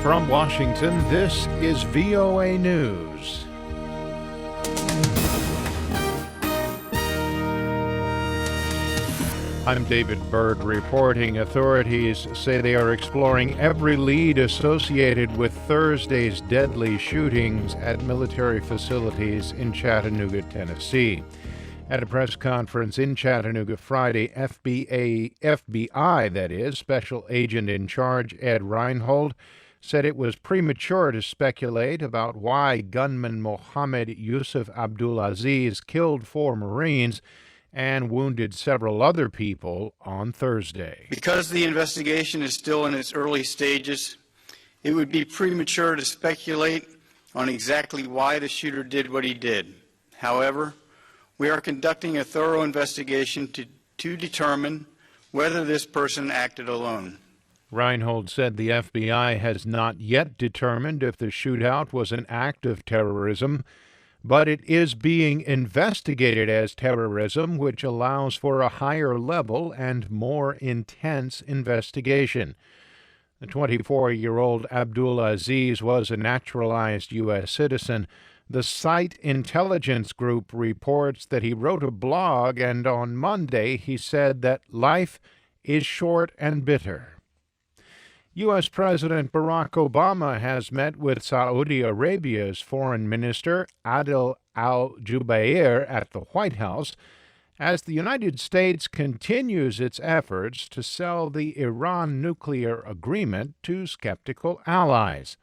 From Washington, this is VOA News. I'm David Byrd reporting. Authorities say they are exploring every lead associated with Thursday's deadly shootings at military facilities in Chattanooga, Tennessee. At a press conference in Chattanooga Friday, FBI, that is, Special Agent in Charge Ed Reinhold, said it was premature to speculate about why gunman Mohammad Youssuf Abdulazeez killed 4 Marines and wounded several other people on Thursday. Because the investigation is still in its early stages, it would be premature to speculate on exactly why the shooter did what he did. However, we are conducting a thorough investigation to determine whether this person acted alone. Reinhold said the FBI has not yet determined if the shootout was an act of terrorism, but it is being investigated as terrorism, which allows for a higher level and more intense investigation. The 24-year-old Abdulazeez was a naturalized U.S. citizen. The Site Intelligence Group reports that he wrote a blog, and on Monday he said that life is short and bitter. U.S. President Barack Obama has met with Saudi Arabia's Foreign Minister Adel al-Jubeir at the White House as the United States continues its efforts to sell the Iran nuclear agreement to skeptical allies.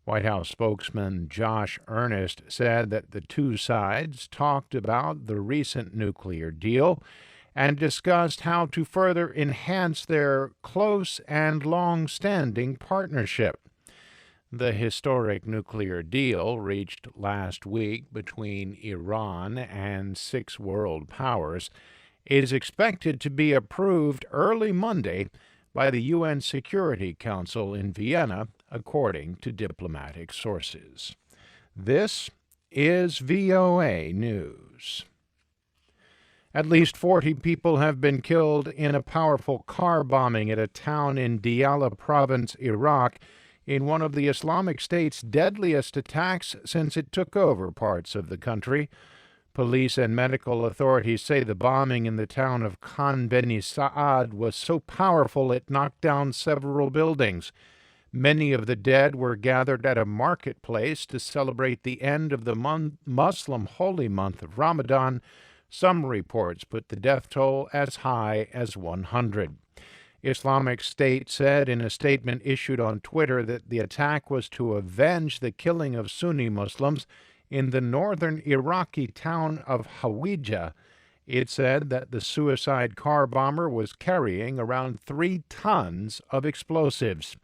White House spokesman Josh Earnest said that the two sides talked about the recent nuclear deal and discussed how to further enhance their close and long-standing partnership. The historic nuclear deal reached last week between Iran and 6 world powers is expected to be approved early Monday by the UN Security Council in Vienna, according to diplomatic sources. This is VOA News. At least 40 people have been killed in a powerful car bombing at a town in Diyala province, Iraq, in one of the Islamic State's deadliest attacks since it took over parts of the country. Police and medical authorities say the bombing in the town of Khan Beni Saad was so powerful it knocked down several buildings. Many of the dead were gathered at a marketplace to celebrate the end of the Muslim holy month of Ramadan. Some reports put the death toll as high as 100. Islamic State said in a statement issued on Twitter that the attack was to avenge the killing of Sunni Muslims in the northern Iraqi town of Hawija. It said that the suicide car bomber was carrying around 3 tons of explosives.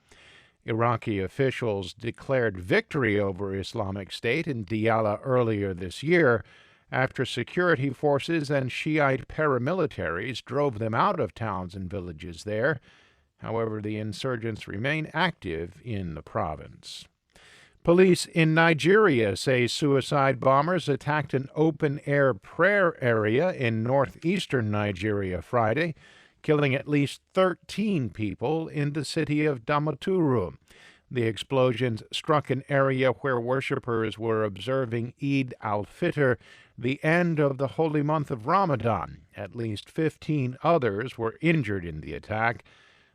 Iraqi officials declared victory over Islamic State in Diyala earlier this year after security forces and Shiite paramilitaries drove them out of towns and villages there. However, the insurgents remain active in the province. Police in Nigeria say suicide bombers attacked an open-air prayer area in northeastern Nigeria Friday, killing at least 13 people in the city of Damaturu. The explosions struck an area where worshippers were observing Eid al-Fitr, the end of the holy month of Ramadan. At least 15 others were injured in the attack.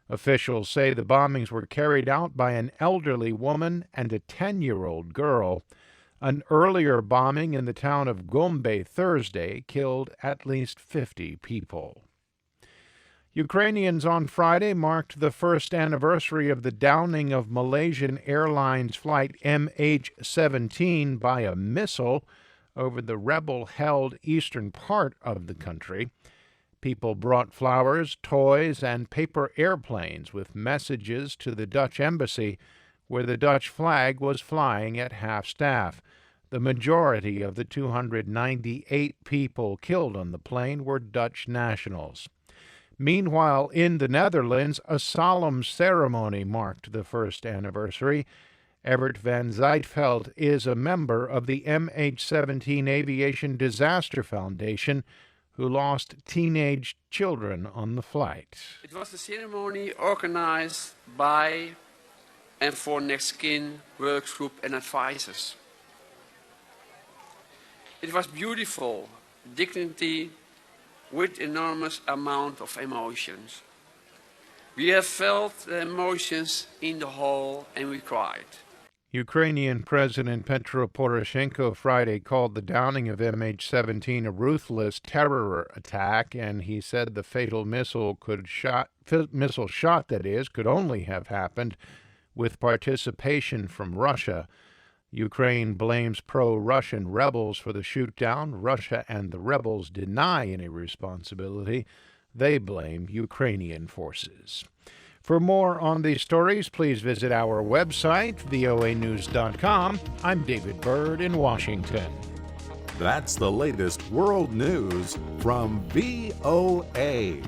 Officials say the bombings were carried out by an elderly woman and a 10-year-old girl. An earlier bombing in the town of Gombe Thursday killed at least 50 people. Ukrainians on Friday marked the first anniversary of the downing of Malaysian Airlines flight MH17 by a missile over the rebel-held eastern part of the country. People brought flowers, toys, and paper airplanes with messages to the Dutch embassy, where the Dutch flag was flying at half-staff. The majority of the 298 people killed on the plane were Dutch nationals. Meanwhile, in the Netherlands, a solemn ceremony marked the first anniversary. Evert van Zijtveld is a member of the MH17 Aviation Disaster Foundation, who lost teenage children on the flight. It was a ceremony organized by and for next-kin work group and advisors. It was beautiful, dignity with enormous amount of emotions. We have felt the emotions in the hall and we cried. Ukrainian President Petro Poroshenko Friday called the downing of MH17 a ruthless terror attack, and he said the fatal missile shot could only have happened with participation from Russia. Ukraine blames pro-Russian rebels for the shootdown. Russia and the rebels deny any responsibility. They blame Ukrainian forces. For more on these stories, please visit our website, voanews.com. I'm David Byrd in Washington. That's the latest world news from VOA.